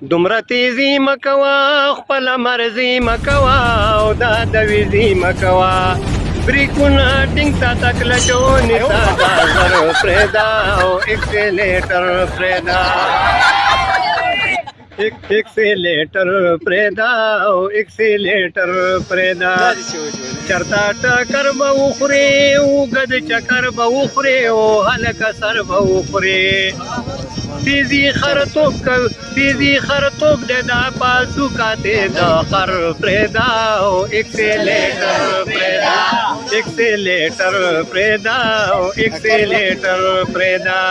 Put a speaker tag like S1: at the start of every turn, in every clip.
S1: دومره تیزی مکوا خپل مرزي مکوا او دا د ویزي مکوا بریکونه ټینګ ساته کلچو نیسا دا زر پرېدا او اکسیلیټر پرېدا اکسیلیټر پرېدا او اکسیلیټر پرېدا چرتا ټکر به وخورې اوږد چکر به وخورې او هلکه سر به وخورې تیزی خرطوب دی دا پاسو کاته دا خر پرېدا او اکسیلیټر پرېدا او اکسیلیټر پرېدا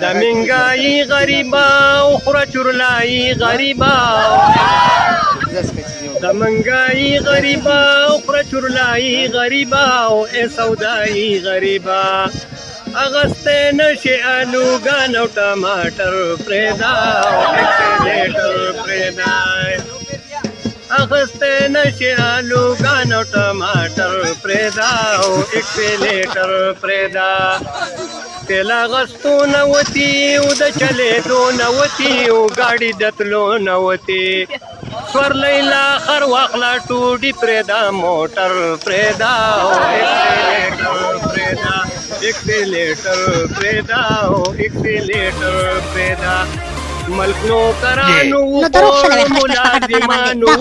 S1: د منګای غریبا او خورا چورلای غریبا د منګای غریبا او خورا چورلای غریبا او سودای غریبا اغسطه نشي آلوګان او ټماټر پرېدا او اکسیلیټر پرېدا اغسطه نشي آلوګان او ټماټر پرېدا او اکسیلیټر پرېدا تیل اغسطو نوتی او د چلېدو نوتی او ګاډي د تلو نوتی سورلی لاخر واخلا ټوډي پرېدا موټر پرېدا او اکسیلیټر پرېدا او اکسیلیټر پرېدا ملک نو کرانو ملازمانو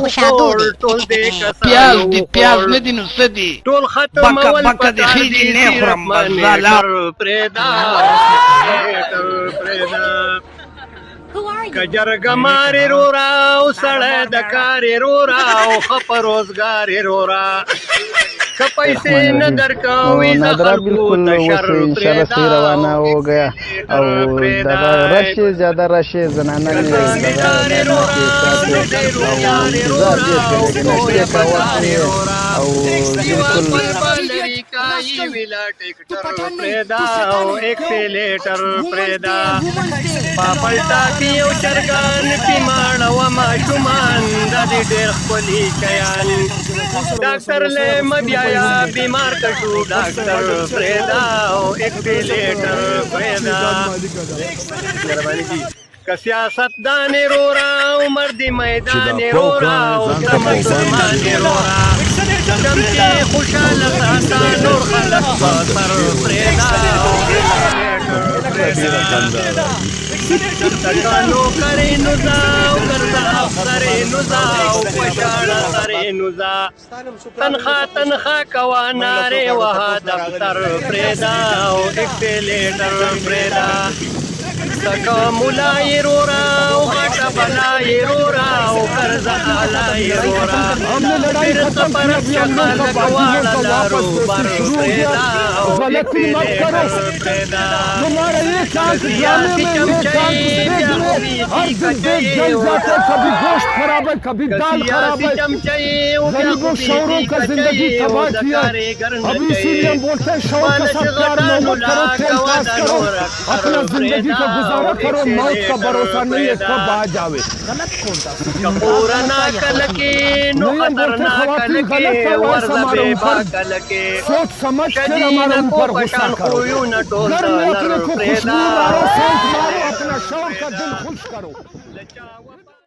S1: ټول دې کسانو
S2: پیاز نه دي نو څه دي
S1: ټول ختم اول
S2: بکه د خېلې نه خورم
S1: مزالا پرېدا پرېدا کجرګ مارې رورا او سړی د کارې رورا او خپ روزګار رورا که پیسې نه درکوي د خلکو تشر پرېدا
S3: روانه ہو گیا اور رش زیادہ رش زنانہ نے
S1: پرېدا او اکسیلیټر پرېدا پاپلټا کې یو چرګان پیماړه و ماشومان دا دې ډېر ښکلي شیان ډاکټر له مبیایا بیمار کشو ډاکټر پرېدا او اکسیلیټر پرېدا که سیاست دانې رورا او مردي میدان رورا او مسلمان رورا چمچې خوشحاله ساته نور خلک په سر پرېدا او تکانو کرې نو ځه او ګرځه افسرې نو ځه او خوشحاله سرې نو ځه تنخوا کوه نارې وهه دفتر پرېدا او اکسیلیټر پرېدا سکه ملا یې رورا او غټه بلا یې رورا او قرضه اعلی یې رورا فرقه پرچه خلک واړه لارو بر پرېدا او اکسیلیټر پرېدا سیاسي چمچۍ بیا خوري کچۍ
S4: کبھی گوشت خراب ہے کبھی دال خراب ہے غریبوں شعوروں کا زندگی تباہ کیا اب اسی لیے ہم بولتے ہیں شعور کا ساتھ پیار محبت کرو ٹھیک پاس کرو اپنا زندگی کا گزارا کرو موت کا بھروسہ نہیں ہے کب آ جاوے غلط کون تھا
S1: کپورناک لکے نو خطرناک لکے ورزبے باک لکے
S4: سوچ سمجھ کر ہمارے اوپر غصہ کرو گھر میں اپنے کو خوشبو مارو سینٹ مارو اپنا شوق کا دل خوش کرو